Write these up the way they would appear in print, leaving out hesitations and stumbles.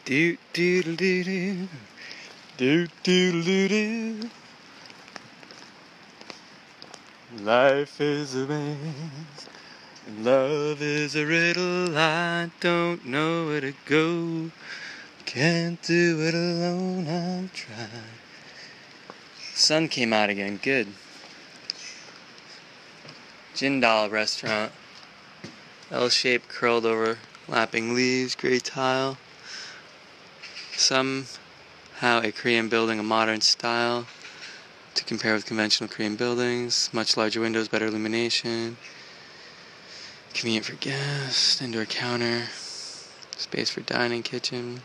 Do do do do do do do do. Life is a maze, and love is a riddle. I don't know where to go. Can't do it alone. I've tried. Sun came out again. Good. Jindal restaurant. L-shaped, curled over, lapping leaves, gray tile. Somehow a Korean building, a modern style to compare with conventional Korean buildings. Much larger windows, better illumination. Convenient for guests, indoor counter, space for dining, kitchen.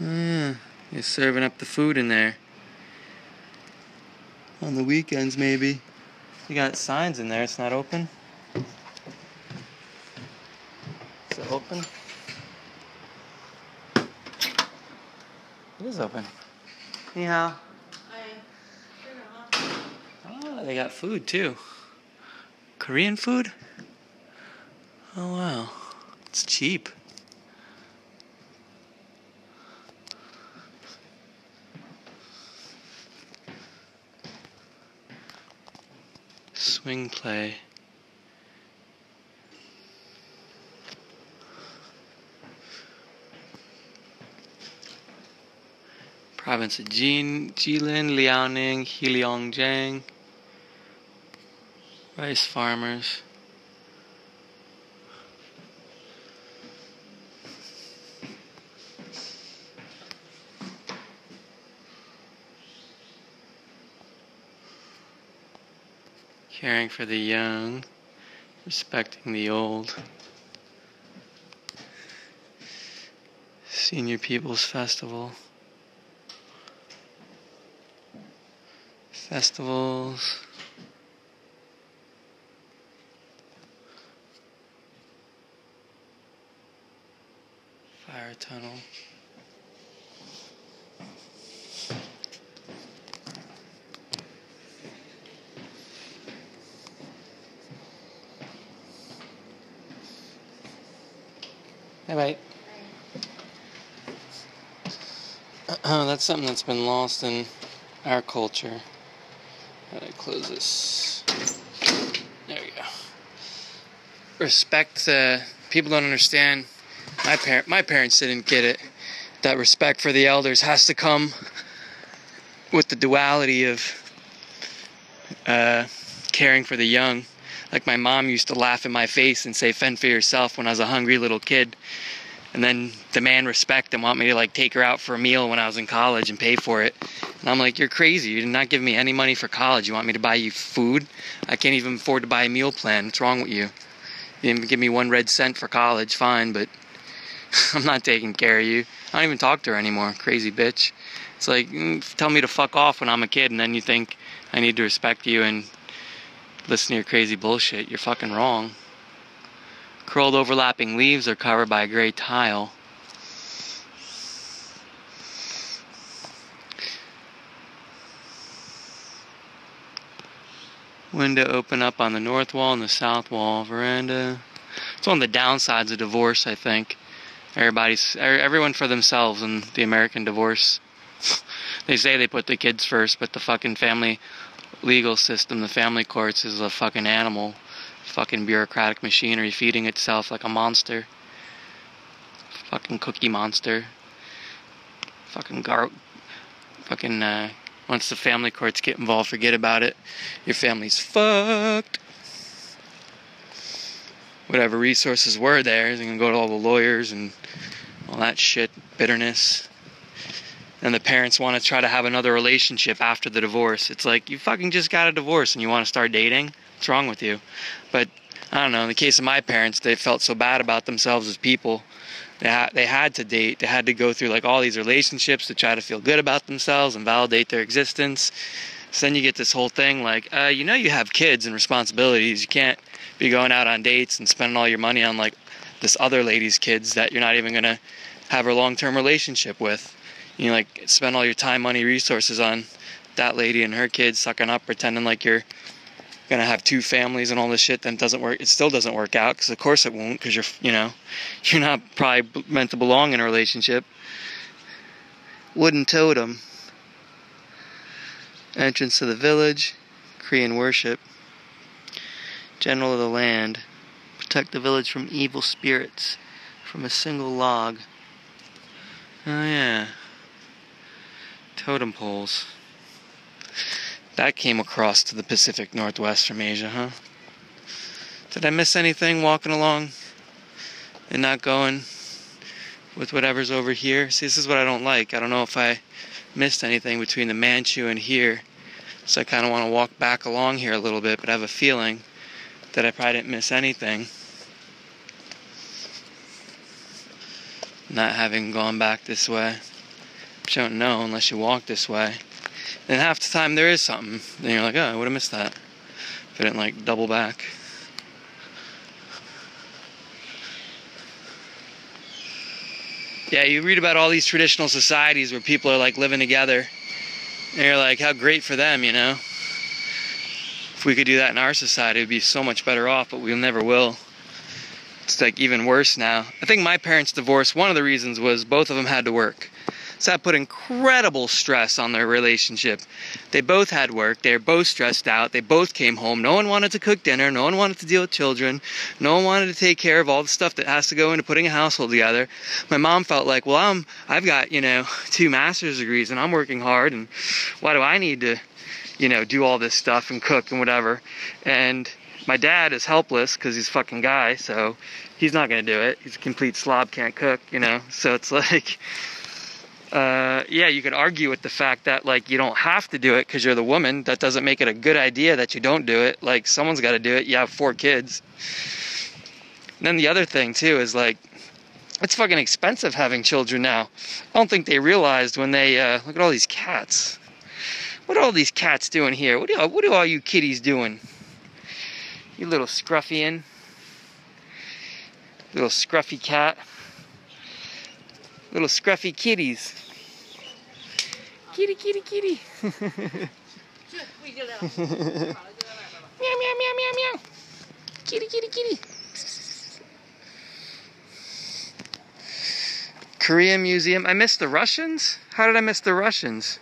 You're serving up the food in there. On the weekends, maybe. You got signs in there. It's not open. Is it open? It is open. Ni hao. Oh, they got food too. Korean food? Oh wow. It's cheap. Swing play. Province of Jilin, Liaoning, Heilongjiang. Rice farmers. Caring for the young, respecting the old. Senior People's Festival. Festivals. Fire tunnel. Bye-bye. That's something that's been lost in our culture. How do I close this? There we go. Respect. People don't understand. My parents didn't get it. That respect for the elders has to come with the duality of caring for the young. Like my mom used to laugh in my face and say, "Fend for yourself," when I was a hungry little kid. And then demand respect and want me to like take her out for a meal when I was in college and pay for it. And I'm like, you're crazy. You did not give me any money for college. You want me to buy you food? I can't even afford to buy a meal plan. What's wrong with you? You didn't give me 1 red cent for college, fine, but I'm not taking care of you. I don't even talk to her anymore, crazy bitch. It's like, tell me to fuck off when I'm a kid and then you think I need to respect you and listen to your crazy bullshit. You're fucking wrong. Curled overlapping leaves are covered by a gray tile. Window open up on the north wall and the south wall. Veranda. It's one of the downsides of divorce, I think. Everyone for themselves in the American divorce. They say they put the kids first, but the fucking family legal system, the family courts, is a fucking animal. Fucking bureaucratic machinery feeding itself like a monster. Fucking cookie monster. Once the family courts get involved, forget about it. Your family's fucked. Whatever resources were there, you can go to all the lawyers and all that shit, bitterness. And the parents want to try to have another relationship after the divorce. It's like, you fucking just got a divorce and you want to start dating? What's wrong with you? But, I don't know, in the case of my parents, they felt so bad about themselves as people. They had to date. They had to go through like all these relationships to try to feel good about themselves and validate their existence. So then you get this whole thing like, you have kids and responsibilities. You can't be going out on dates and spending all your money on like this other lady's kids that you're not even going to have a long-term relationship with. You like spend all your time, money, resources on that lady and her kids, sucking up, pretending like you're gonna have two families and all this shit, then doesn't work. It still doesn't work out, because of course it won't, because you're not probably meant to belong in a relationship. Wooden totem. Entrance to the village. Korean worship. General of the land. Protect the village from evil spirits. From a single log. Oh yeah. Totem poles. That came across to the Pacific Northwest from Asia, huh? Did I miss anything walking along and not going with whatever's over here? See, this is what I don't like. I don't know if I missed anything between the Manchu and here. So I kind of want to walk back along here a little bit, but I have a feeling that I probably didn't miss anything. Not having gone back this way. But you don't know unless you walk this way. And half the time there is something. Then you're like, oh, I would have missed that if I didn't like double back. Yeah, you read about all these traditional societies where people are like living together. And you're like, how great for them, you know? If we could do that in our society, it would be so much better off, but we never will. It's like even worse now. I think my parents divorced, one of the reasons was both of them had to work. So that put incredible stress on their relationship. They both had work, they were both stressed out, they both came home. No one wanted to cook dinner, no one wanted to deal with children, no one wanted to take care of all the stuff that has to go into putting a household together. My mom felt like, well, I've got, 2 master's degrees and I'm working hard, and why do I need to, do all this stuff and cook and whatever? And my dad is helpless because he's a fucking guy, so he's not gonna do it. He's a complete slob, can't cook, So it's like, yeah, you could argue with the fact that, like, you don't have to do it because you're the woman. That doesn't make it a good idea that you don't do it. Like, someone's got to do it. You have 4 kids. And then the other thing, too, is, like, it's fucking expensive having children now. I don't think they realized when they, look at all these cats. What are all these cats doing here? What are all you kitties doing? You little scruffian. Little scruffy cat. Little scruffy kitties. Kitty, kitty, kitty. Meow, meow, meow, meow, meow. Kitty, kitty, kitty. Korean Museum. I missed the Russians? How did I miss the Russians?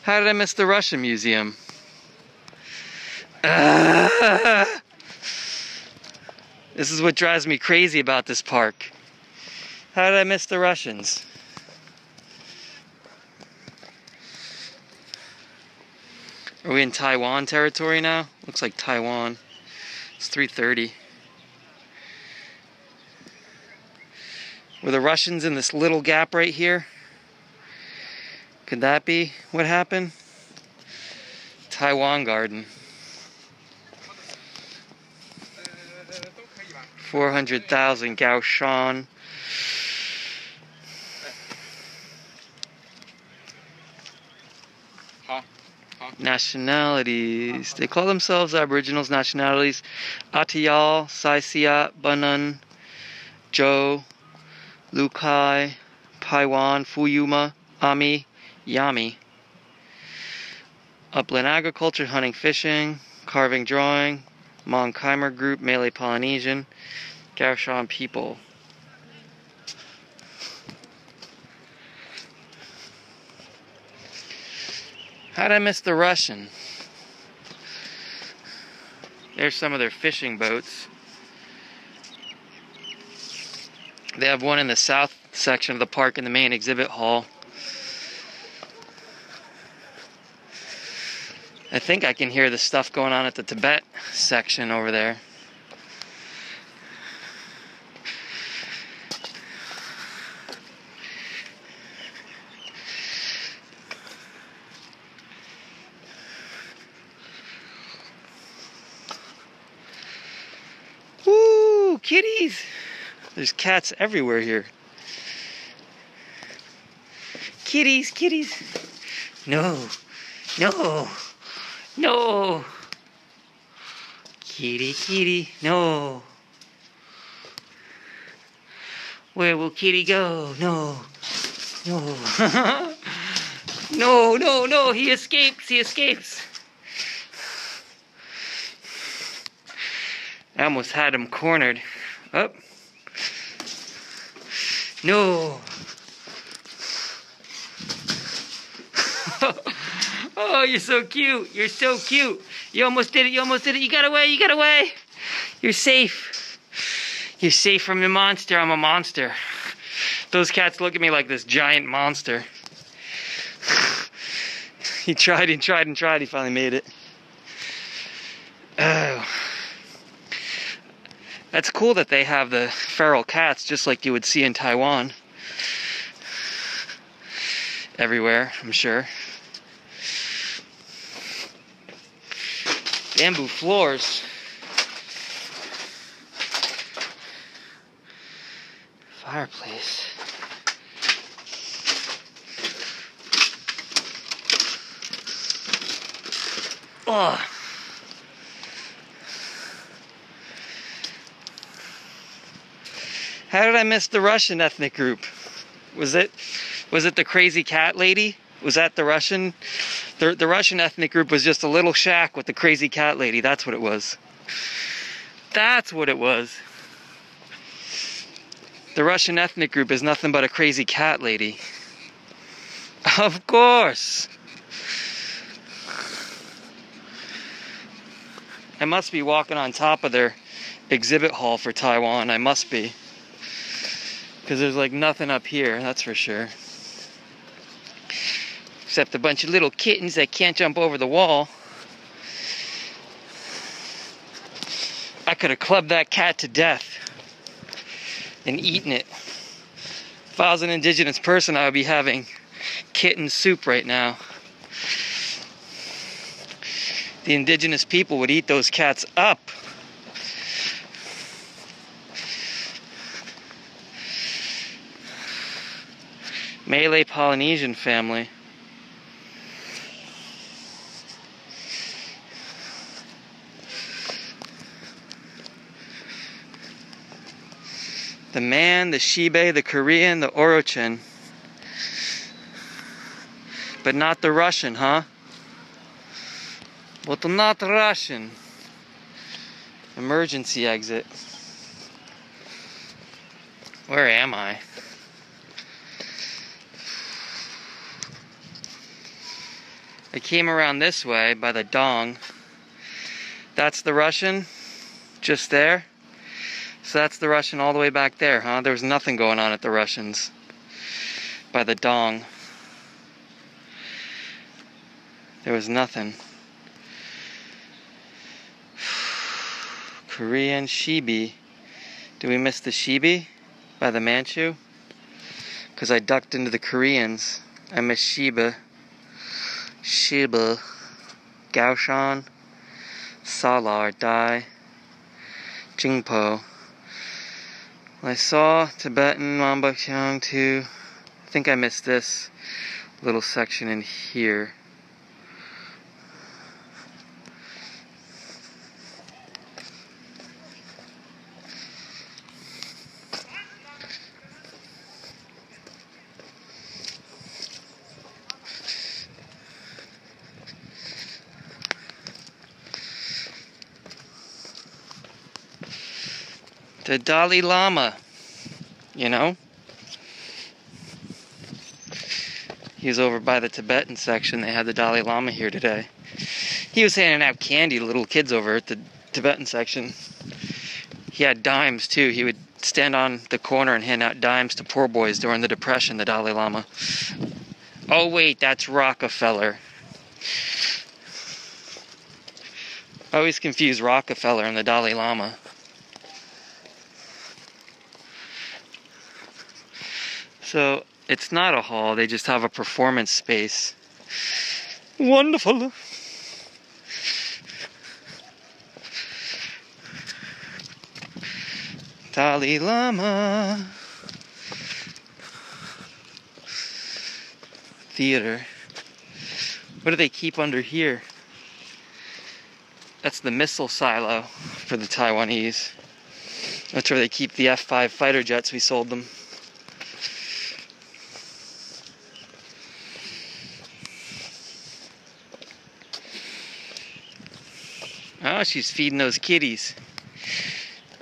How did I miss the Russian Museum? This is what drives me crazy about this park. How did I miss the Russians? Are we in Taiwan territory now? Looks like Taiwan. It's 3:30. Were the Russians in this little gap right here? Could that be what happened? Taiwan Garden. 400,000 Gaoshan. Nationalities. They call themselves Aboriginals. Nationalities: Atayal, Saisiat, Bunun, Zhou, Lukai, Paiwan, Fuyuma, Ami, Yami. Upland agriculture, hunting, fishing, carving, drawing, Mon Khmer group, Malay Polynesian, Gaoshan people. How'd I miss the Russian? There's some of their fishing boats. They have one in the south section of the park in the main exhibit hall. I think I can hear the stuff going on at the Tibet section over there. Woo, kitties! There's cats everywhere here. Kitties, kitties. No, no. No! Kitty, kitty, no! Where will kitty go? No! No! No, no, no, he escapes, he escapes. I almost had him cornered. Up. No. Oh, you're so cute. You're so cute. You almost did it. You almost did it. You got away. You got away. You're safe. You're safe from the monster. I'm a monster. Those cats look at me like this giant monster. He tried and tried and tried. He finally made it. Oh. That's cool that they have the feral cats just like you would see in Taiwan. Everywhere, I'm sure. Bamboo floors. Fireplace. Oh. How did I miss the Russian ethnic group? Was it the crazy cat lady? Was that the Russian? The Russian ethnic group was just a little shack with the crazy cat lady. That's what it was. That's what it was. The Russian ethnic group is nothing but a crazy cat lady. Of course. I must be walking on top of their exhibit hall for Taiwan. I must be. Because there's like nothing up here, that's for sure. Except a bunch of little kittens that can't jump over the wall. I could have clubbed that cat to death and eaten it. If I was an indigenous person, I would be having kitten soup right now. The indigenous people would eat those cats up. Malay Polynesian family. The Man, the Shibe, the Korean, the Orochin. But not the Russian, huh? But not Russian. Emergency exit. Where am I? I came around this way by the Dong. That's the Russian, just there. So that's the Russian all the way back there, huh? There was nothing going on at the Russians by the Dong. There was nothing. Korean Shibi. Did we miss the Shibi by the Manchu? Because I ducked into the Koreans. I missed Shiba. Shiba. Gaoshan. Salar. Dai. Jingpo. I saw Tibetan Mambakyang too. I think I missed this little section in here. The Dalai Lama, you know? He was over by the Tibetan section. They had the Dalai Lama here today. He was handing out candy to little kids over at the Tibetan section. He had dimes too. He would stand on the corner and hand out dimes to poor boys during the Depression, the Dalai Lama. Oh wait, that's Rockefeller. I always confuse Rockefeller and the Dalai Lama. So, it's not a hall, they just have a performance space. Wonderful! Dalai Lama! Theater. What do they keep under here? That's the missile silo for the Taiwanese. That's where they keep the F-5 fighter jets we sold them. Oh, she's feeding those kitties.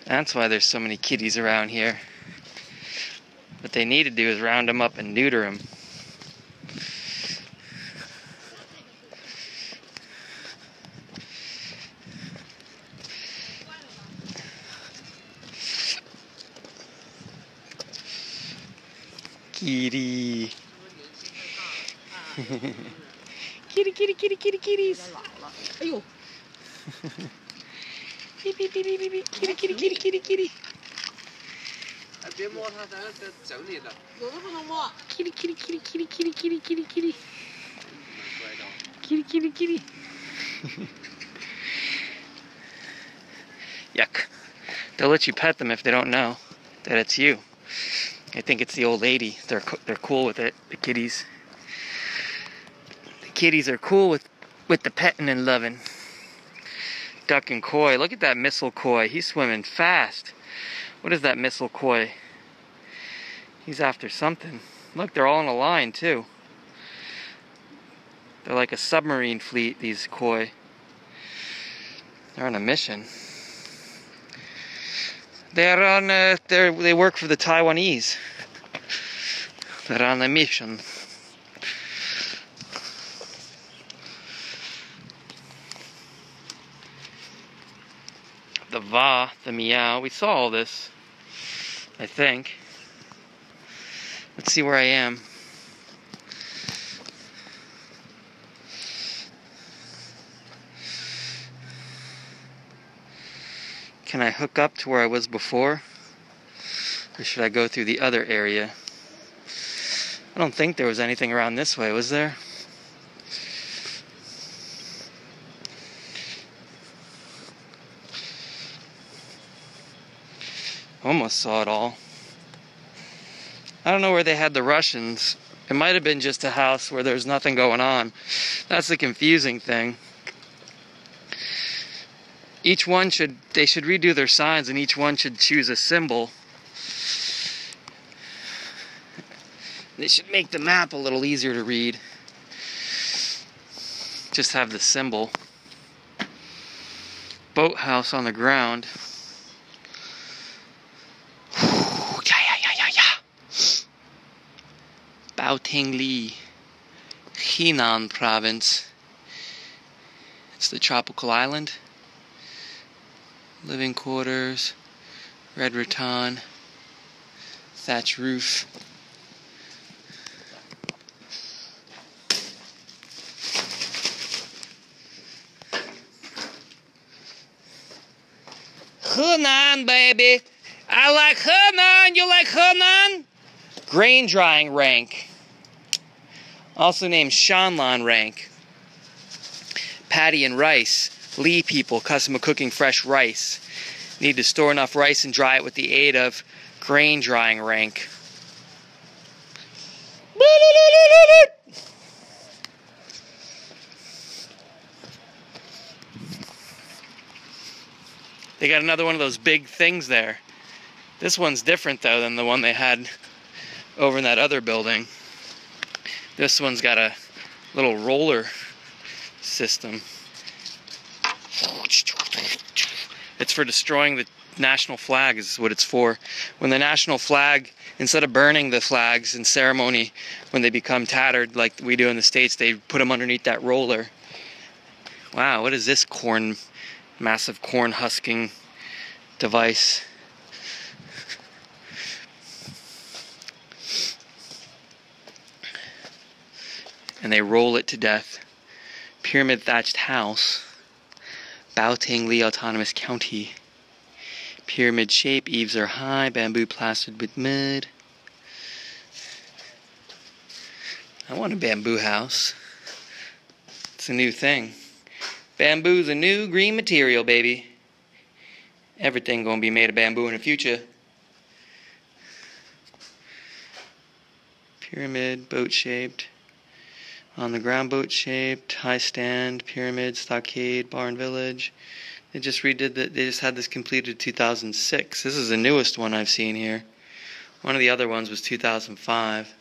That's why there's so many kitties around here. What they need to do is round them up and neuter them. Kitty. Kitty, kitty, kitty, kitty, kitties. Beep, beep, beep, beep, beep, beep. Kitty, kitty, kitty, kitty, kitty. Kitty, kitty, kitty, kitty, kitty, kitty, kitty, kitty. Kitty, kitty, kitty. Yuck. They'll let you pet them if they don't know that it's you. They think it's the old lady. They're cool with it, the kitties. The kitties are cool with the petting and loving. Duck and koi. Look at that missile koi. He's swimming fast. What is that missile koi? He's after something. Look, they're all in a line too. They're like a submarine fleet, these koi. They're on a mission. They work for the Taiwanese. They're on a mission. The meow. We saw all this, I think. Let's see where I am. Can I hook up to where I was before? Or should I go through the other area? I don't think there was anything around this way, was there? Almost saw it all. I don't know where they had the Russians. It might have been just a house where there's nothing going on. That's the confusing thing. Each one they should redo their signs, and each one should choose a symbol. They should make the map a little easier to read. Just have the symbol. Boathouse on the ground. Baotingli, Henan province. It's the tropical island. Living quarters, red rattan, thatch roof. Henan, baby. I like Henan. You like Henan? Grain drying rank. Also named Shanlan rank. Paddy and rice. Lee people, custom of cooking fresh rice. Need to store enough rice and dry it with the aid of grain drying rank. They got another one of those big things there. This one's different though than the one they had over in that other building. This one's got a little roller system. It's for destroying the national flag is what it's for. When the national flag, instead of burning the flags in ceremony, when they become tattered like we do in the States, they put them underneath that roller. Wow, what is this massive corn husking device? And they roll it to death. Pyramid thatched house. Baotingli Autonomous County. Pyramid shape, eaves are high, bamboo plastered with mud. I want a bamboo house. It's a new thing. Bamboo's a new green material, baby. Everything gonna be made of bamboo in the future. Pyramid, boat shaped. On the ground, boat shaped, high stand, pyramid, stockade, barn village. They just redid that. They just had this completed in 2006. This is the newest one I've seen here. One of the other ones was 2005.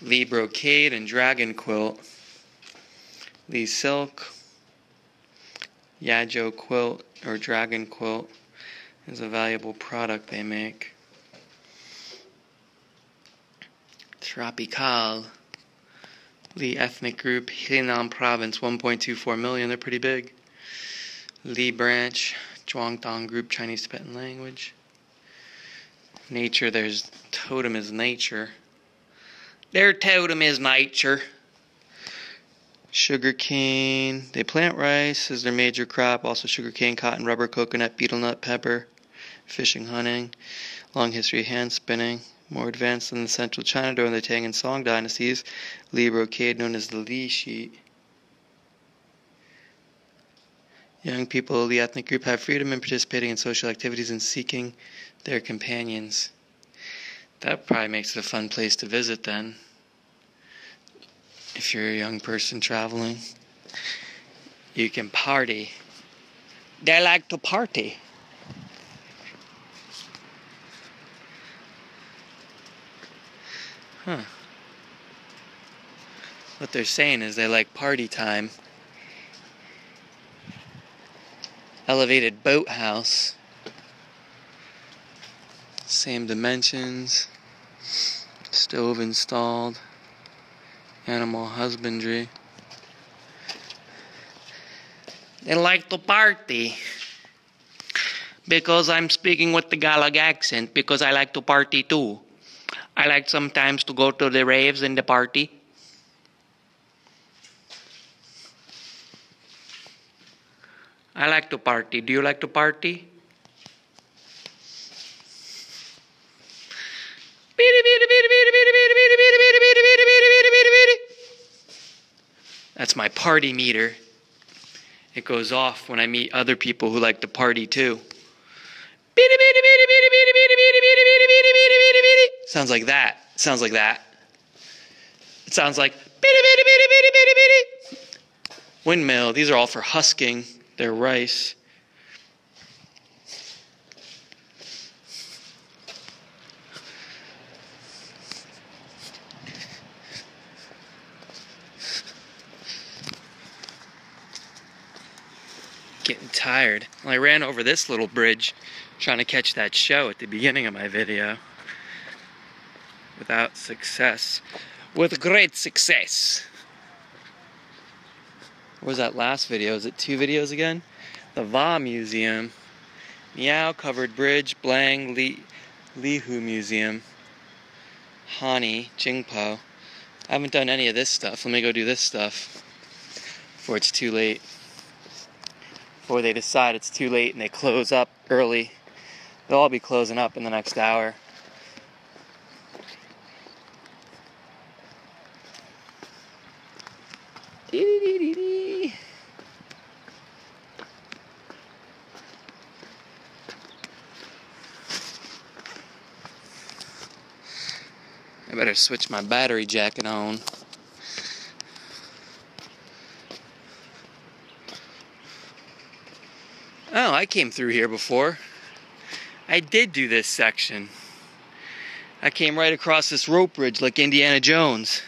Lee brocade and dragon quilt. Lee silk. Yajo quilt or dragon quilt is a valuable product they make. Tropical. Lee ethnic group, Henan province, 1.24 million. They're pretty big. Lee branch, Zhuangdong group, Chinese Tibetan language. Nature, there's totem is nature. Their totem is nature. Sugarcane. They plant rice as their major crop. Also sugarcane, cotton, rubber, coconut, betel nut, pepper. Fishing, hunting. Long history of hand spinning. More advanced than the central China during the Tang and Song dynasties. Li brocade, known as the Li sheet. Young people of the ethnic group have freedom in participating in social activities and seeking their companions. That probably makes it a fun place to visit then. If you're a young person traveling, you can party. They like to party. Huh. What they're saying is they like party time. Elevated boathouse. Same dimensions. Stove installed. Animal husbandry. They like to party. Because I'm speaking with the Galag accent. Because I like to party too. I like sometimes to go to the raves and the party. I like to party. Do you like to party? That's my party meter. It goes off when I meet other people who like to party too. Sounds like that. Sounds like that. It sounds like windmill. These are all for husking their rice. Getting tired. Well, I ran over this little bridge trying to catch that show at the beginning of my video. Without success. With great success. What was that last video? Is it 2 videos again? The Va Museum. Miao Covered Bridge. Blang Lihu Museum. Hani Jingpo. I haven't done any of this stuff. Let me go do this stuff before it's too late. Before they decide it's too late and they close up early. They'll all be closing up in the next hour. I better switch my battery jacket on. Oh, I came through here before. I did do this section. I came right across this rope bridge like Indiana Jones.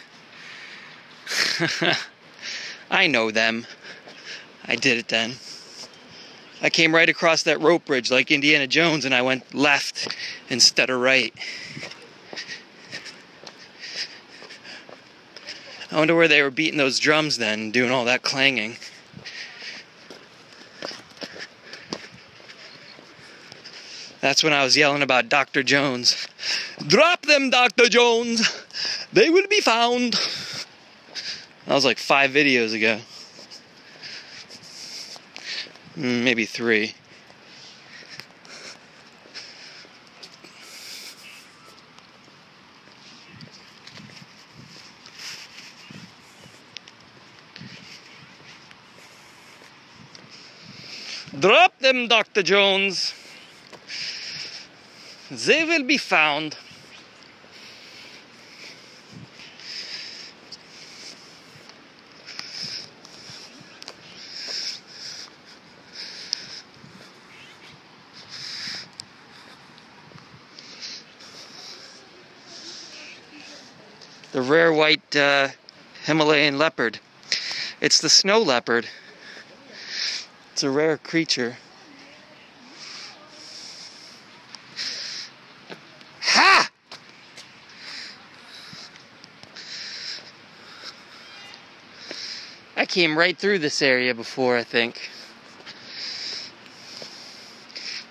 I know them. I did it then. I came right across that rope bridge like Indiana Jones and I went left instead of right. I wonder where they were beating those drums then, doing all that clanging. That's when I was yelling about Dr. Jones. Drop them, Dr. Jones! They will be found! That was like 5 videos ago. Maybe 3. Drop them, Dr. Jones! They will be found. The rare white Himalayan leopard. It's the snow leopard. It's a rare creature. Ha! I came right through this area before, I think.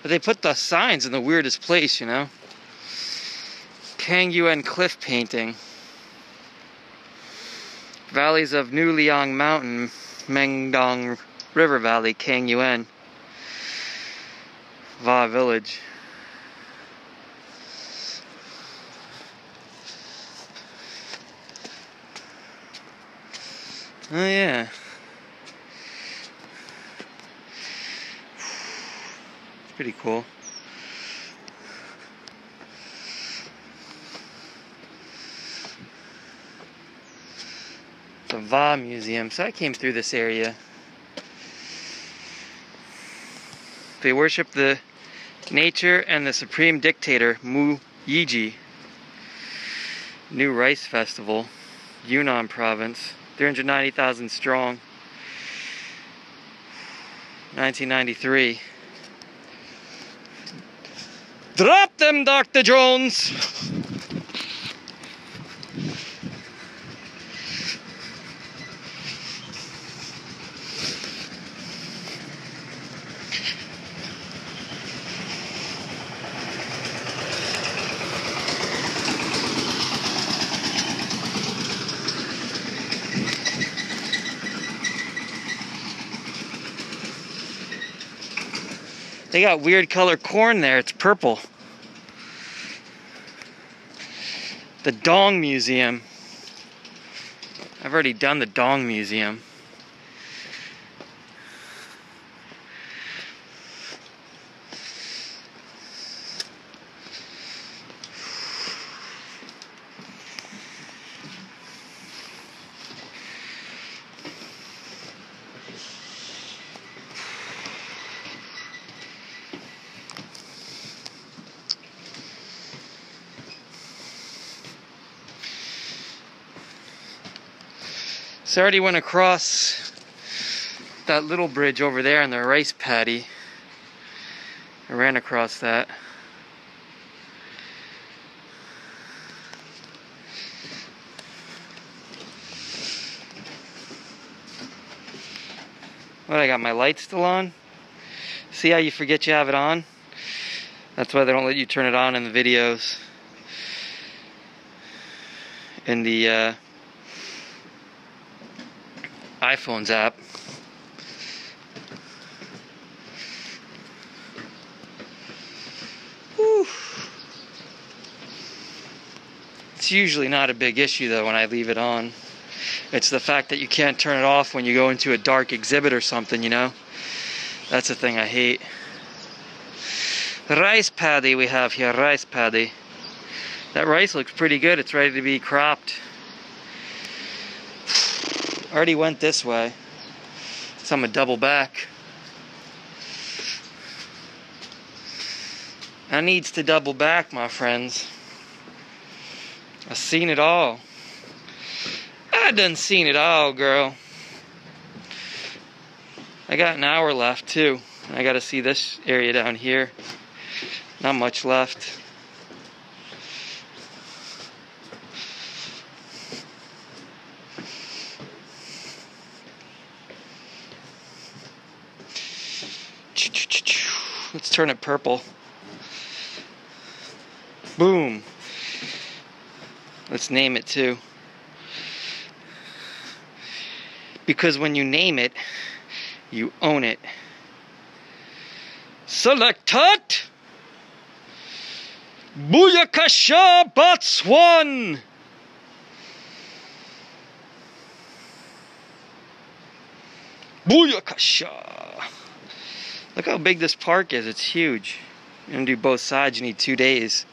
But they put the signs in the weirdest place, you know? Kangyuan cliff painting. Valleys of Nuliang Mountain, Mengdong River Valley, Kangyuan. Va Village. Oh yeah. It's pretty cool. The Va Museum. So I came through this area. They worship the nature and the supreme dictator, Mu Yiji. New Rice Festival, Yunnan Province, 390,000 strong, 1993. Drop them, Dr. Jones! They got weird color corn there. It's purple. The Dong Museum. I've already done the Dong Museum. So I already went across that little bridge over there in the rice paddy. I ran across that. What, I got my light still on? See how you forget you have it on? That's why they don't let you turn it on in the videos. In the iPhone's app. Whew. It's usually not a big issue though when I leave it on. It's the fact that you can't turn it off when you go into a dark exhibit or something, you know? That's the thing I hate. Rice paddy we have here, rice paddy. That rice looks pretty good, it's ready to be cropped. Already went this way, so I'm gonna double back. I needs to double back, my friends. I've seen it all. I done seen it all, girl. I got an hour left too. I gotta see this area down here. Not much left. Let's turn it purple. Boom. Let's name it too. Because when you name it, you own it. Selectat! Booyakasha Botswan! Booyakasha! Look how big this park is, it's huge. You're gonna do both sides, you need 2 days.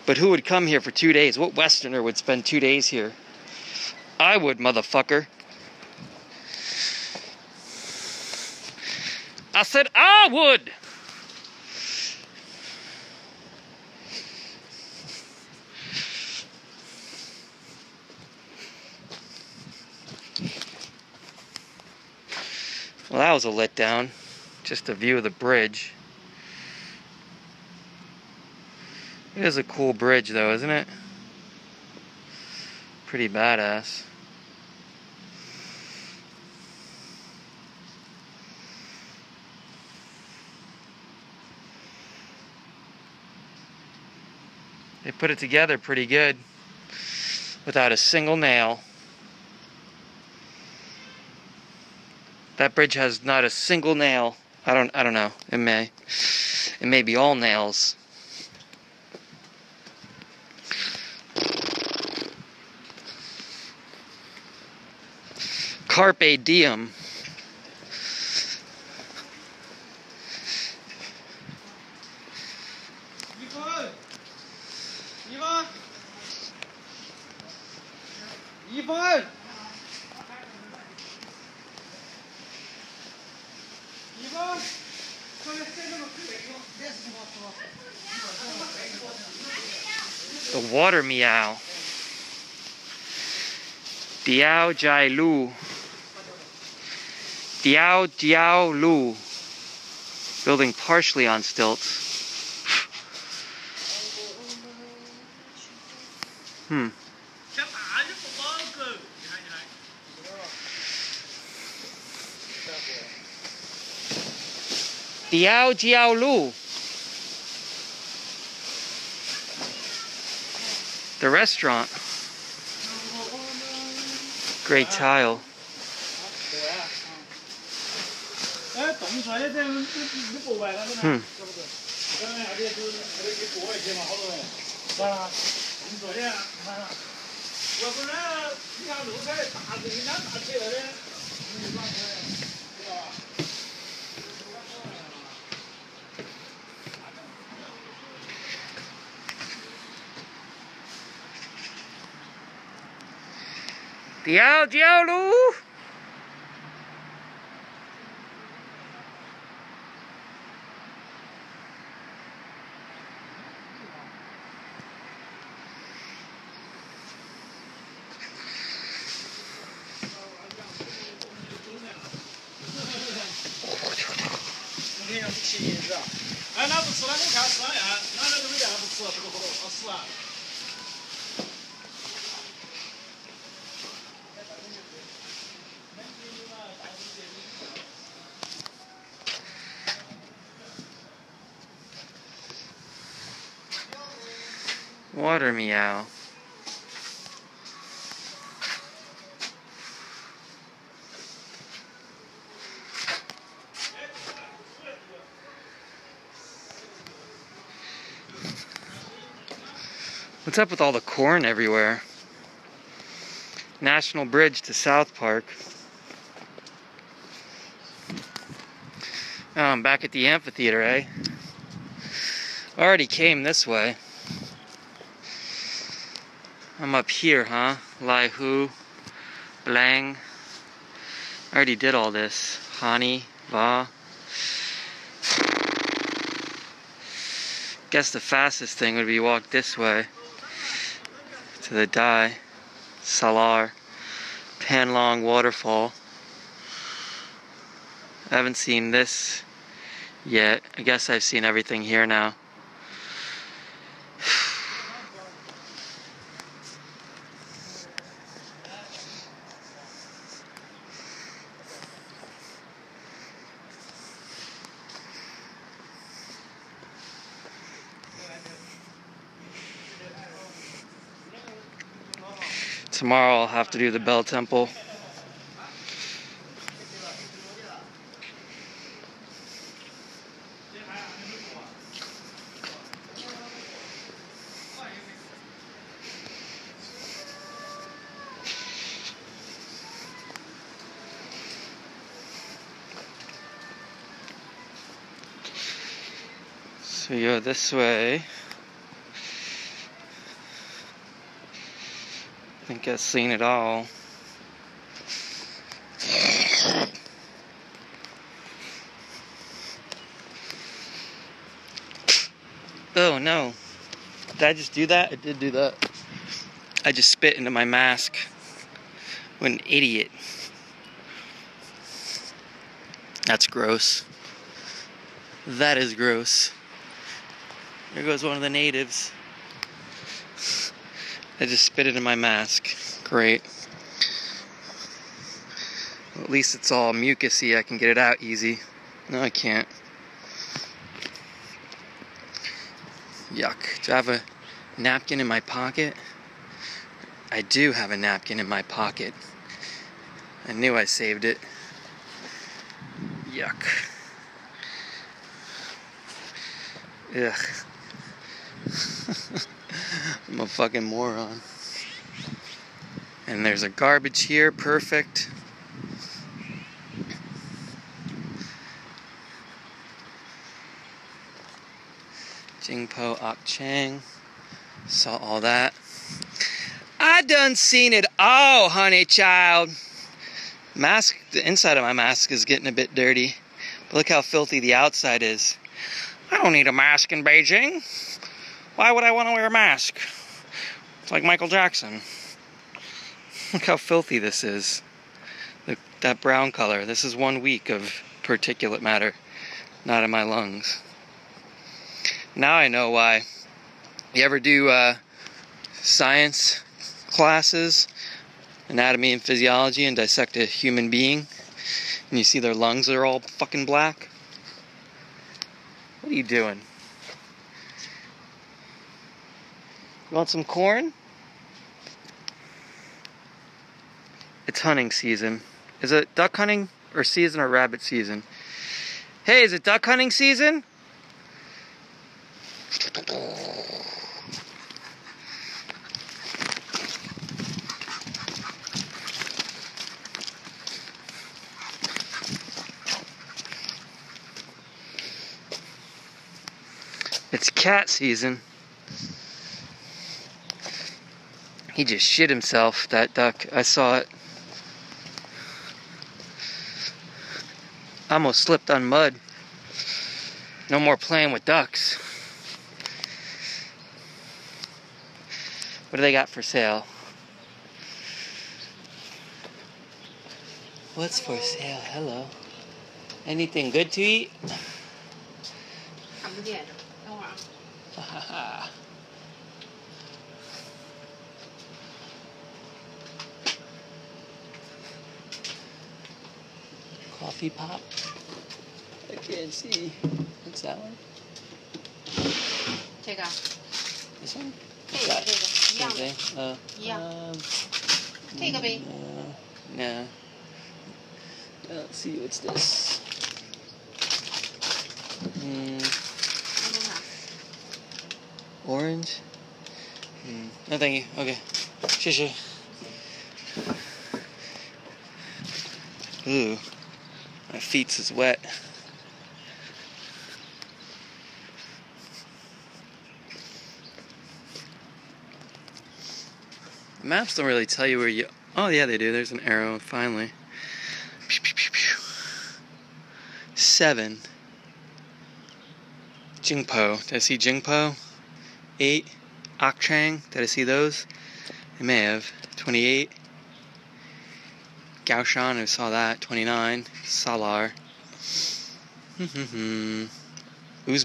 But who would come here for 2 days? What Westerner would spend 2 days here? I would, motherfucker. I said I would! Well, that was a letdown. Just a view of the bridge. It is a cool bridge though, isn't it? Pretty badass. They put it together pretty good without a single nail. That bridge has not a single nail. I don't know. It may be all nails. Carpe diem. The water meow. Diao Jai Lu. Diao Jiao Lu. Building partially on stilts. Diao Jiao Lu. The restaurant. Great tile. Diao Jiao Lu. Water meow. What's up with all the corn everywhere? National Bridge to South Park. Oh, I'm back at the amphitheater, eh? Already came this way. I'm up here, huh? Lai Hu, Blang. I already did all this. Hani, Va. Guess the fastest thing would be walk this way to the Dai, Salar, Panlong waterfall. I haven't seen this yet. I guess I've seen everything here now. Tomorrow I'll have to do the Bell Temple. So you go this way. I think I've seen it all. Oh no. Did I just do that? I did do that. I just spit into my mask. What an idiot. That's gross. That is gross. There goes one of the natives. I just spit it in my mask. Great. Well, at least it's all mucusy. I can get it out easy. No, I can't. Yuck. Do I have a napkin in my pocket? I do have a napkin in my pocket. I knew I saved it. Yuck. Ugh. I'm a fucking moron. And there's a garbage here. Perfect. Jingpo Ok Chang. Saw all that. I done seen it all, honey child. Mask, the inside of my mask is getting a bit dirty. But look how filthy the outside is. I don't need a mask in Beijing. Why would I want to wear a mask? It's like Michael Jackson. Look how filthy this is. Look, that brown color. This is 1 week of particulate matter. Not in my lungs. Now I know why. You ever do science classes, anatomy and physiology, and dissect a human being, and you see their lungs are all fucking black? What are you doing? You want some corn? It's hunting season. Is it duck hunting or season or rabbit season? Hey, is it duck hunting season? It's cat season. He just shit himself, that duck. I saw it. I almost slipped on mud. No more playing with ducks. What do they got for sale? What's for sale? Hello. Anything good to eat? Coffee pop? I can't see. What's that one? This one? What's that? Same thing? No. Let's see, what's this? Orange? No, thank you. Okay. 谢谢. Ooh. My feet is wet. Maps don't really tell you where you... Oh, yeah, they do. There's an arrow, finally. 7. Jingpo. Did I see Jingpo? 8. Ok Chang. Did I see those? I may have. 28. Gaoshan, I saw that. 29. Salar. Uzbek,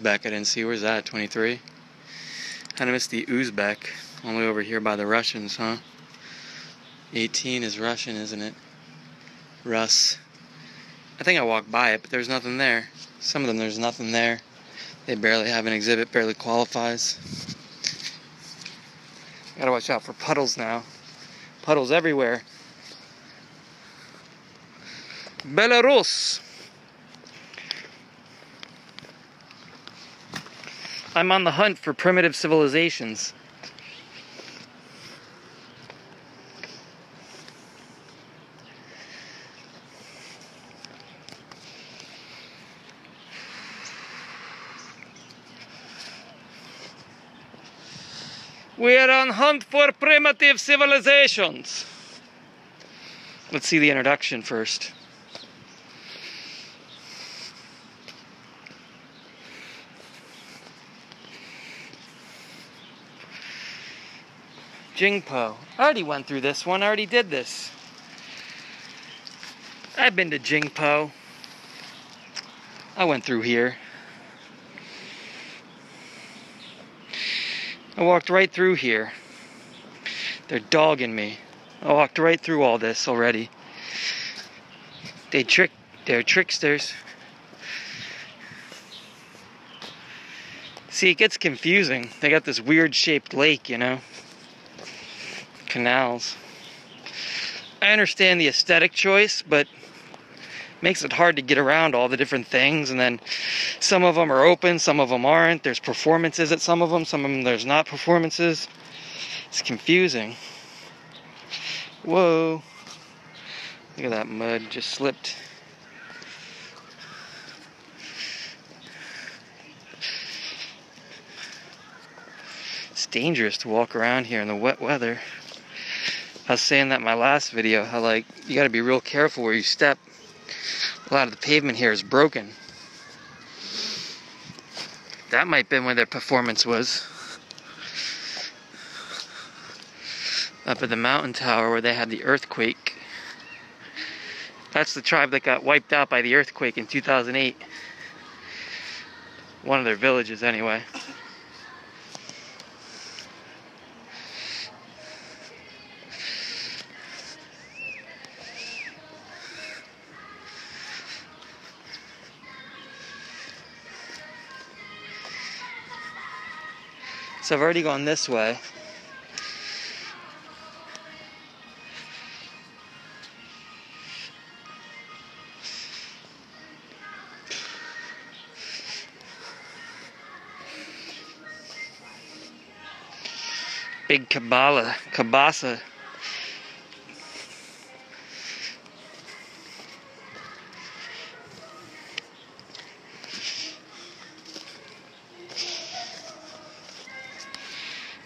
I didn't see. Where's that? 23. Kind of missed the Uzbek. All the way over here by the Russians, huh? 18 is Russian, isn't it? Rus. I think I walked by it, but there's nothing there. Some of them, there's nothing there. They barely have an exhibit, barely qualifies. Gotta watch out for puddles now. Puddles everywhere. Belarus. I'm on the hunt for primitive civilizations. We are on hunt for primitive civilizations. Let's see the introduction first. Jingpo. I already went through this one. I already did this. I've been to Jingpo. I went through here. I walked right through here. They're dogging me. I walked right through all this already. They're tricksters. See, it gets confusing. They got this weird shaped lake, you know? Canals. I understand the aesthetic choice, but it makes it hard to get around all the different things. And then some of them are open, some of them aren't. There's performances at some of them there's not performances. It's confusing. Whoa. Look at that mud, just slipped. It's dangerous to walk around here in the wet weather. I was saying that in my last video, how like you gotta be real careful where you step. A lot of the pavement here is broken. That might have been where their performance was. Up at the mountain tower where they had the earthquake. That's the tribe that got wiped out by the earthquake in 2008. One of their villages anyway. So I've already gone this way. Big Kabasa.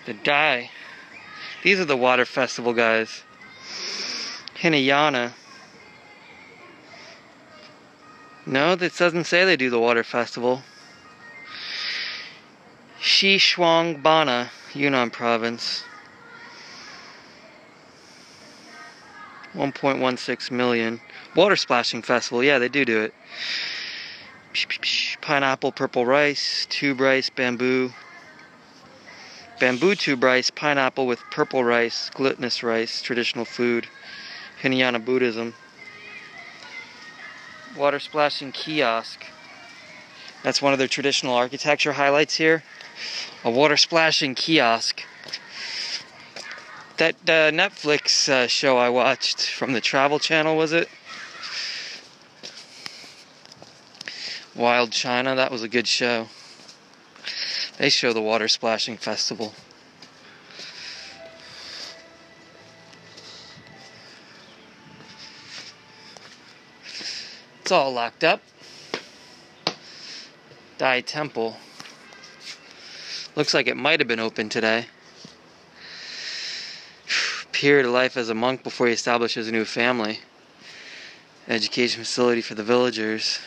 The Dai. These are the water festival guys. Hinayana. No, this doesn't say they do the water festival. Xishuangbanna, Yunnan province. 1.16 million. Water splashing festival, yeah, they do it. Pineapple, purple rice, tube rice, bamboo. Bamboo tube rice, pineapple with purple rice, glutinous rice, traditional food. Hinayana Buddhism. Water splashing kiosk. That's one of their traditional architecture highlights here. A water splashing kiosk. That Netflix show I watched from the Travel Channel, was it? Wild China, that was a good show. They show the water splashing festival. It's all locked up. Dai Temple. Looks like it might have been open today. Period of life as a monk before he establishes a new family. Education facility for the villagers.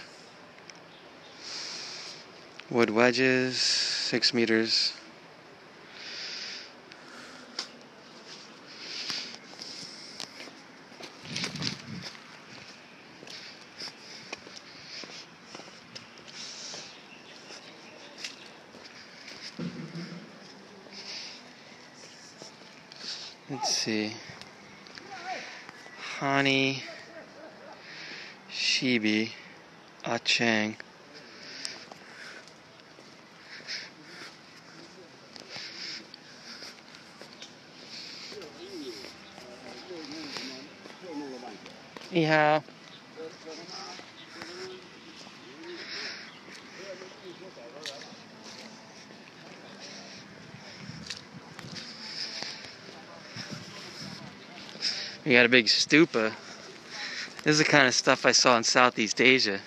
Wood wedges, 6 meters. Let's see. Hani Shibi Achang. Yeah. We got a big stupa. This is the kind of stuff I saw in Southeast Asia.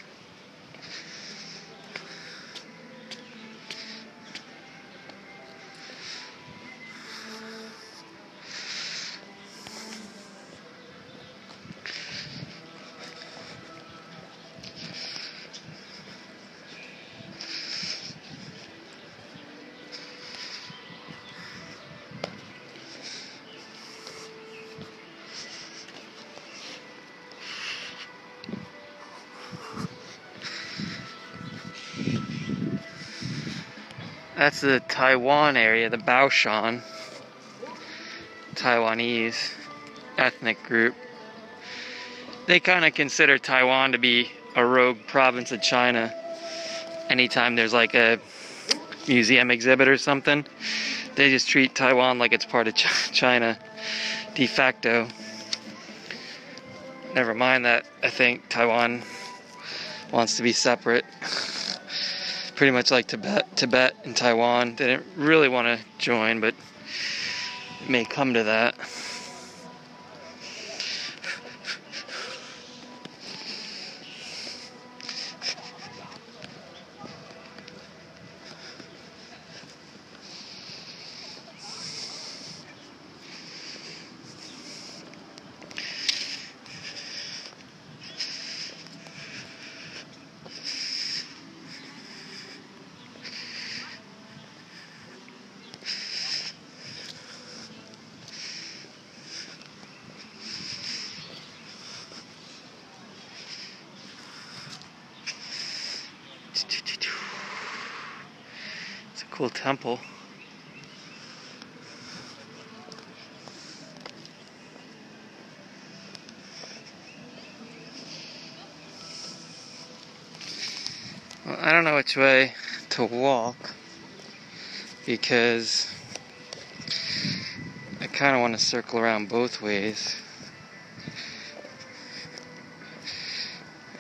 That's the Taiwan area, the Baoshan. Taiwanese ethnic group. They kind of consider Taiwan to be a rogue province of China. Anytime there's like a museum exhibit or something, they just treat Taiwan like it's part of China de facto. Never mind that I think Taiwan wants to be separate. Pretty much like Tibet and Taiwan. They didn't really want to join, but it may come to that. It's a cool temple. Well, I don't know which way to walk because I kind of want to circle around both ways.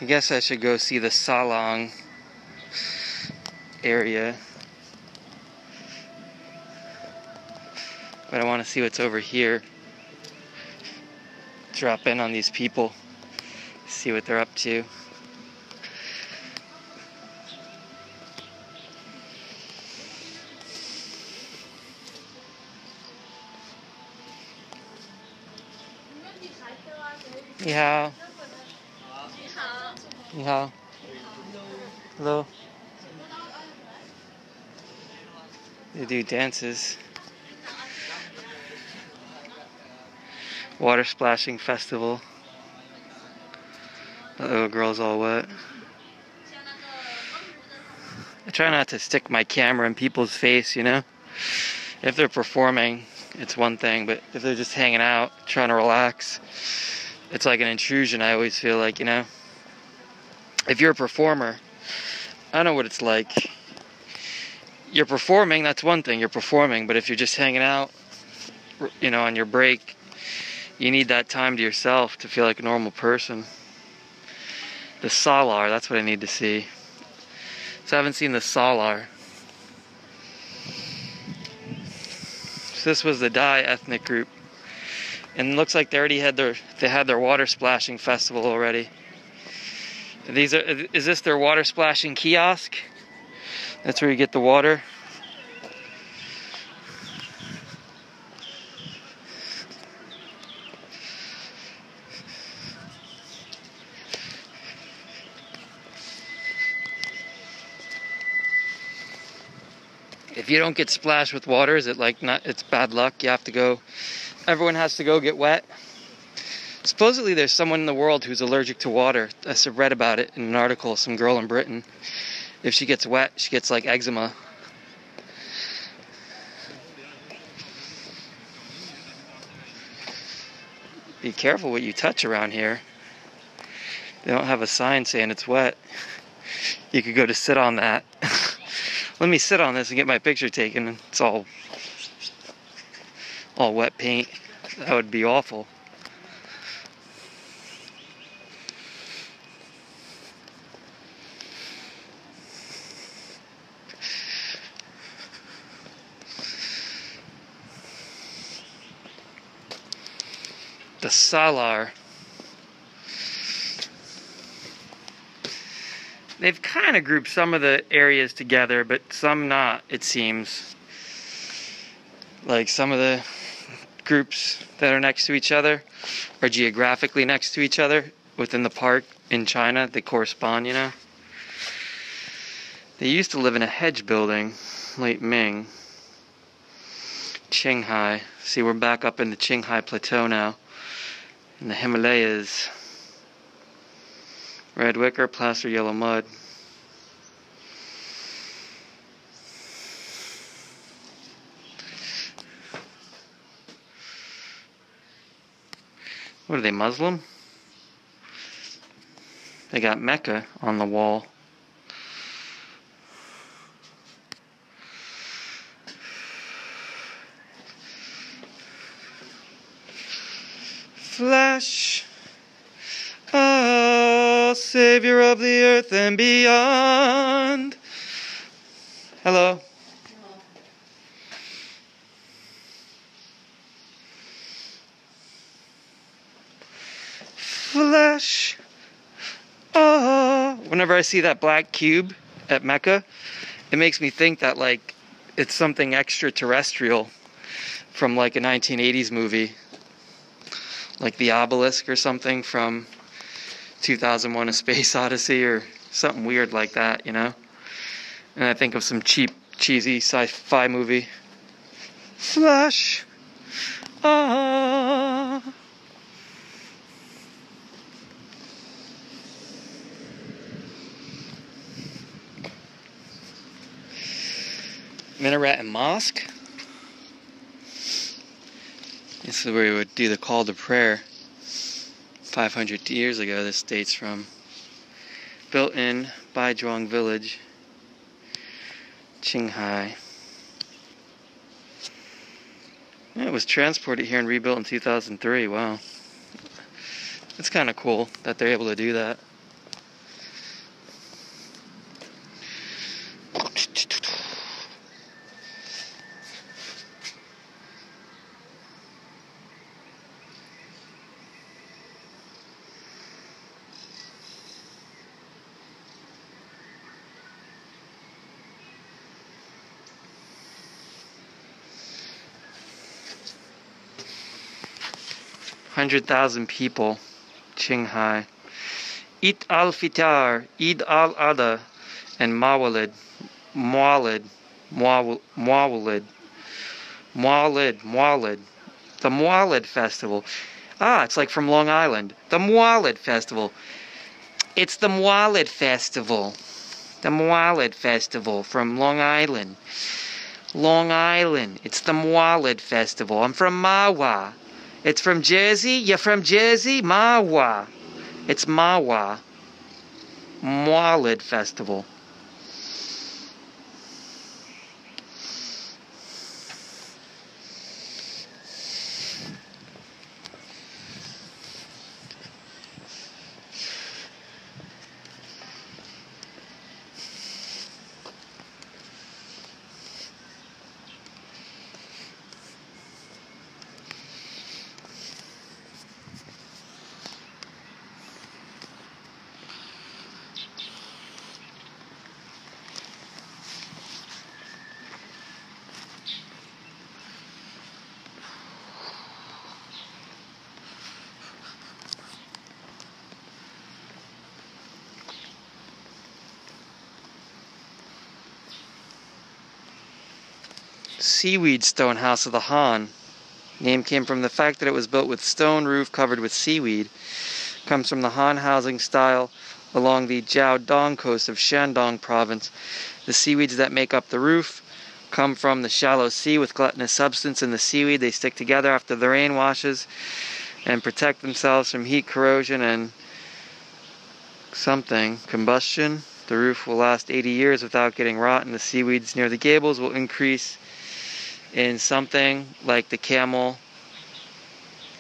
I guess I should go see the Salong area, but I want to see what's over here. Drop in on these people, see what they're up to. Ni hao. Ni hao. Hello. They do dances. Water splashing festival. Uh-oh, girl's all wet. I try not to stick my camera in people's face, you know? If they're performing, it's one thing, but if they're just hanging out, trying to relax, it's like an intrusion, I always feel like, you know? If you're a performer, I know what it's like. You're performing, that's one thing, you're performing, but if you're just hanging out, you know, on your break, you need that time to yourself to feel like a normal person. The Salar, that's what I need to see. So I haven't seen the Salar. So this was the Dai ethnic group. And it looks like they already had their water splashing festival already. Is this their water splashing kiosk? That's where you get the water. If you don't get splashed with water, is it like not? It's bad luck. You have to go. Everyone has to go get wet. Supposedly, there's someone in the world who's allergic to water. I read about it in an article. Some girl in Britain. If she gets wet, she gets like eczema. Be careful what you touch around here. They don't have a sign saying it's wet. You could go to sit on that. Let me sit on this and get my picture taken. It's all wet paint. That would be awful. The Salar. They've kind of grouped some of the areas together, but some not, it seems. Like some of the groups that are next to each other are geographically next to each other within the park in China. They correspond, you know. They used to live in a hedge building, late Ming. Qinghai. See, we're back up in the Qinghai Plateau now. In the Himalayas. Red wicker, plaster yellow mud. What are they, Muslim? They got Mecca on the wall. Flash, oh, savior of the earth and beyond. Hello. Flash, oh. Whenever I see that black cube at Mecca, it makes me think that, like, it's something extraterrestrial from, like, a 1980s movie. Like the obelisk or something from 2001: A Space Odyssey or something weird like that, you know? And I think of some cheap, cheesy sci-fi movie. Flash. Ah. Minaret and mosque. This is where we would do the call to prayer. 500 years ago, this dates from. Built in Baijuang village, Qinghai. Yeah, it was transported here and rebuilt in 2003. Wow. It's kind of cool that they're able to do that. $100,000 people, Qinghai. Eid al-Fitr, Eid al-Adha, and Mawlid, the Mawlid festival. Ah, it's like from Long Island. The Mawlid festival. It's the Mawlid festival. The Mawlid festival from Long Island. Long Island. It's the Mawlid festival. I'm from Mawa. It's from Jersey? You're from Jersey? Mawa. It's Mawa. Mawlid festival. Seaweed stone house of the Han. Name came from the fact that it was built with stone roof covered with seaweed. Comes from the Han housing style along the Jiaodong coast of Shandong province. The seaweeds that make up the roof come from the shallow sea with glutinous substance in the seaweed. They stick together after the rain washes and protect themselves from heat, corrosion, and combustion. The roof will last 80 years without getting rotten. The seaweeds near the gables will increase in something like the camel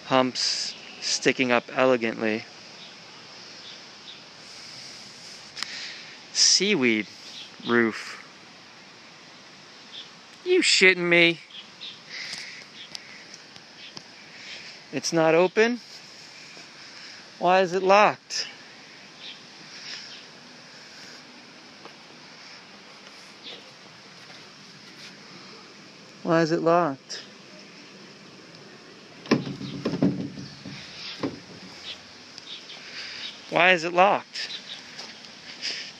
humps sticking up elegantly. Seaweed roof. You shitting me? It's not open? Why is it locked? Why is it locked? Why is it locked?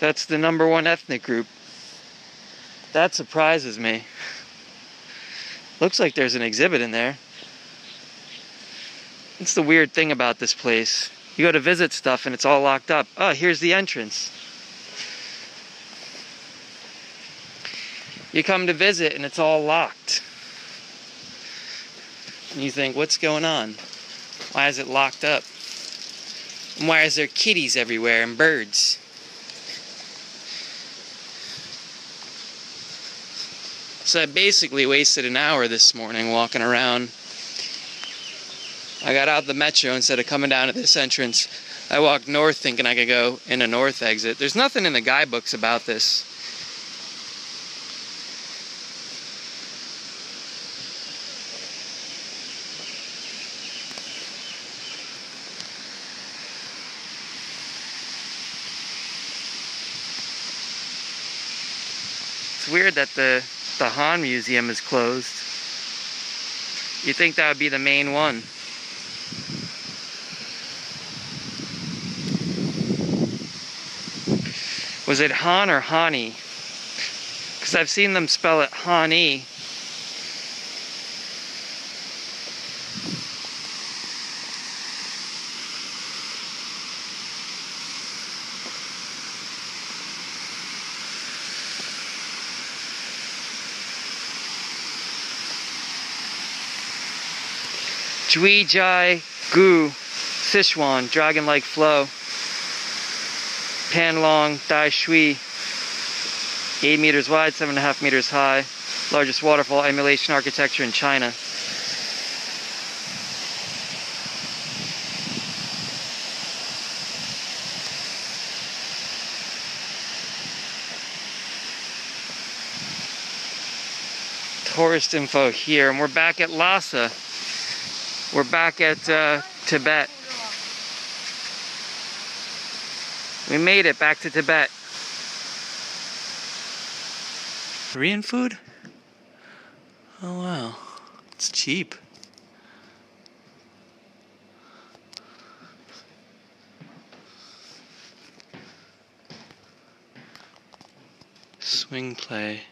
That's the #1 ethnic group. That surprises me. Looks like there's an exhibit in there. It's the weird thing about this place. You go to visit stuff and it's all locked up. Oh, here's the entrance. You come to visit and it's all locked. And you think, what's going on? Why is it locked up? And why is there kitties everywhere and birds? So I basically wasted an hour this morning walking around. I got out the metro instead of coming down to this entrance. I walked north thinking I could go in a north exit. There's nothing in the guidebooks about this. It's weird that the Han Museum is closed. You'd think that would be the main one. Was it Han or Hani? Because I've seen them spell it Hani. Jui Jai Gu Sichuan, dragon-like flow. Panlong Dai Shui, 8 meters wide, 7.5 meters high. Largest waterfall emulation architecture in China. Tourist info here, and we're back at Lhasa. We're back at Tibet. We made it back to Tibet. Korean food? Oh wow, it's cheap. Swing play.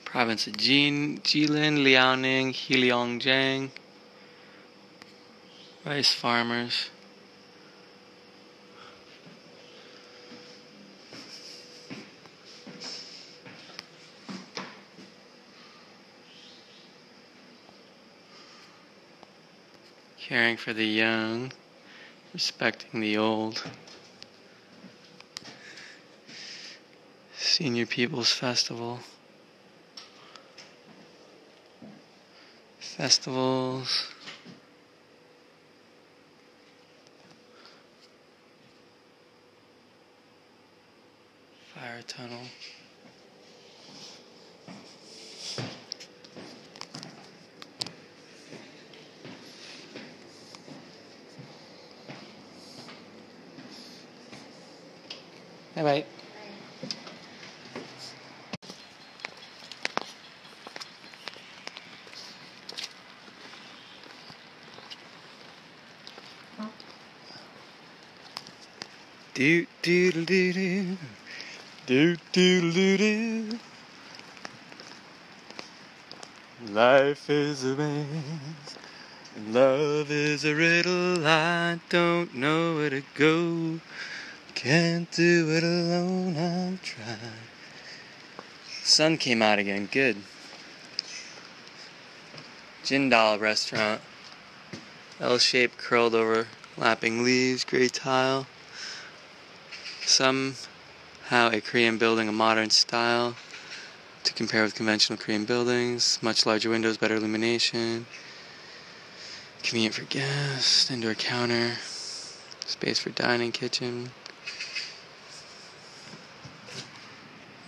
Province of Jilin, Liaoning, Heilongjiang. Rice farmers. Caring for the young, respecting the old. Senior People's Festival. Festivals. Fire tunnel. Bye bye. Do do do do do do do do. Life is a maze, and love is a riddle. I don't know where to go. Can't do it alone. I've tried. Sun came out again. Good. Jindal restaurant. L-shaped, curled over, lapping leaves, gray tile. Somehow a Korean building, a modern style to compare with conventional Korean buildings. Much larger windows, better illumination. Convenient for guests, indoor counter, space for dining, kitchen.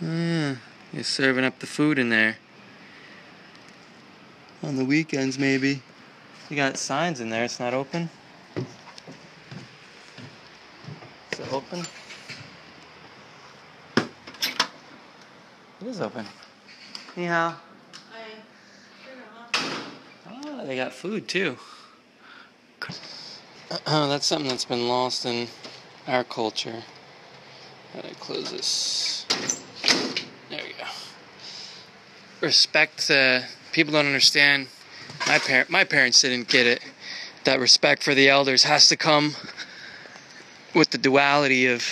You're serving up the food in there. On the weekends, maybe. You got signs in there, it's not open. Is it open? It is open. Ni hao. Oh, they got food too. That's something that's been lost in our culture. How do I close this? There we go. Respect. People don't understand. My parents didn't get it. That respect for the elders has to come with the duality of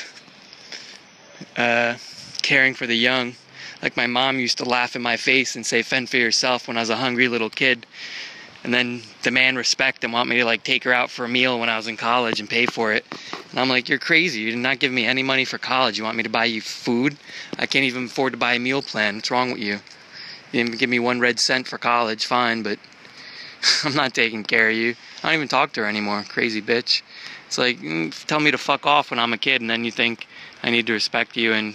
caring for the young. Like my mom used to laugh in my face and say, "Fend for yourself," when I was a hungry little kid. And then demand respect and want me to like take her out for a meal when I was in college and pay for it. And I'm like, you're crazy. You did not give me any money for college. You want me to buy you food? I can't even afford to buy a meal plan. What's wrong with you? You didn't give me 1 red cent for college, fine, but I'm not taking care of you. I don't even talk to her anymore, crazy bitch. It's like, tell me to fuck off when I'm a kid, and then you think I need to respect you and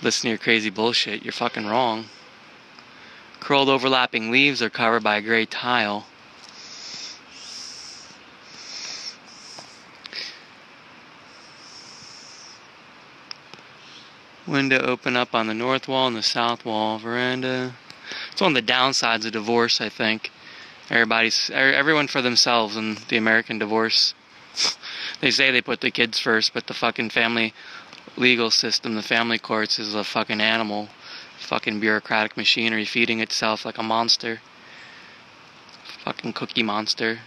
listen to your crazy bullshit. You're fucking wrong. Curled overlapping leaves are covered by a gray tile. Window open up on the north wall and the south wall. Veranda. It's one of the downsides of divorce, I think. Everyone for themselves in the American divorce. They say they put the kids first, but the fucking family legal system, the family courts, is a fucking animal. Fucking bureaucratic machinery feeding itself like a monster. Fucking cookie monster.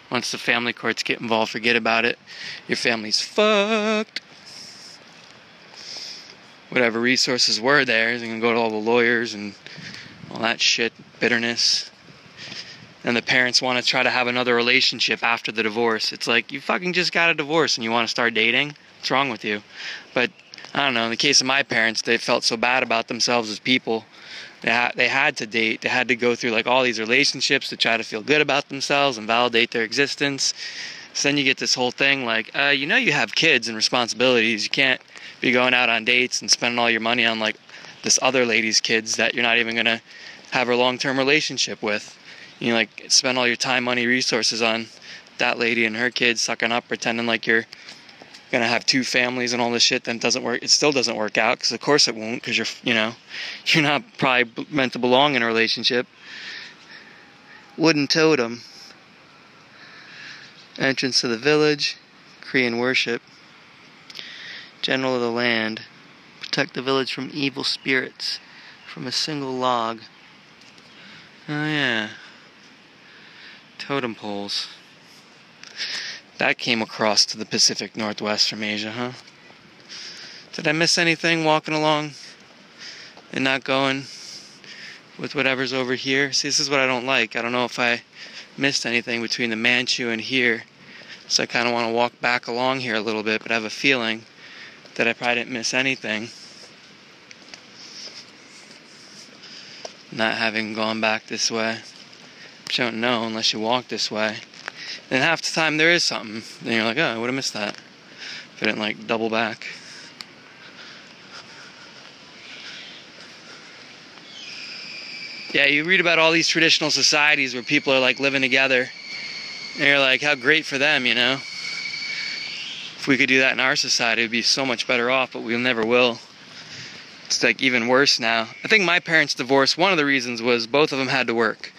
Once the family courts get involved, forget about it. Your family's fucked. Whatever resources were there, they can go to all the lawyers and all that shit, bitterness. And the parents want to try to have another relationship after the divorce. It's like, you fucking just got a divorce and you want to start dating? What's wrong with you? But I don't know, in the case of my parents, they felt so bad about themselves as people. They had to date. They had to go through like all these relationships to try to feel good about themselves and validate their existence. So then you get this whole thing like, you know you have kids and responsibilities. You can't be going out on dates and spending all your money on like this other lady's kids that you're not even going to have a long-term relationship with. You like spend all your time, money, resources on that lady and her kids, sucking up, pretending like you're gonna have 2 families and all this shit. Then doesn't work. It still doesn't work out, because of course it won't, because you're not probably meant to belong in a relationship. Wooden totem. Entrance to the village. Korean worship. General of the land. Protect the village from evil spirits. From a single log. Oh yeah. Totem poles. That came across to the Pacific Northwest from Asia, huh? Did I miss anything walking along and not going with whatever's over here? See, this is what I don't like. I don't know if I missed anything between the Manchu and here. So I kind of want to walk back along here a little bit, but I have a feeling that I probably didn't miss anything. Not having gone back this way. But you don't know unless you walk this way. And half the time there is something. Then you're like, oh, I would have missed that if I didn't like double back. Yeah, you read about all these traditional societies where people are like living together. And you're like, how great for them, you know? If we could do that in our society, it would be so much better off, but we never will. It's like even worse now. I think my parents' divorce, one of the reasons was both of them had to work.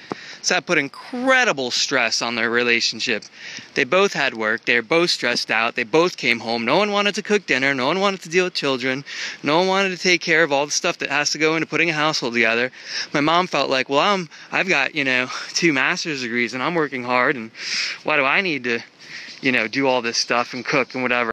So that put incredible stress on their relationship. They both had work. They were both stressed out. They both came home. No one wanted to cook dinner. No one wanted to deal with children. No one wanted to take care of all the stuff that has to go into putting a household together. My mom felt like, well, I've got, 2 master's degrees and I'm working hard, and why do I need to, do all this stuff and cook and whatever?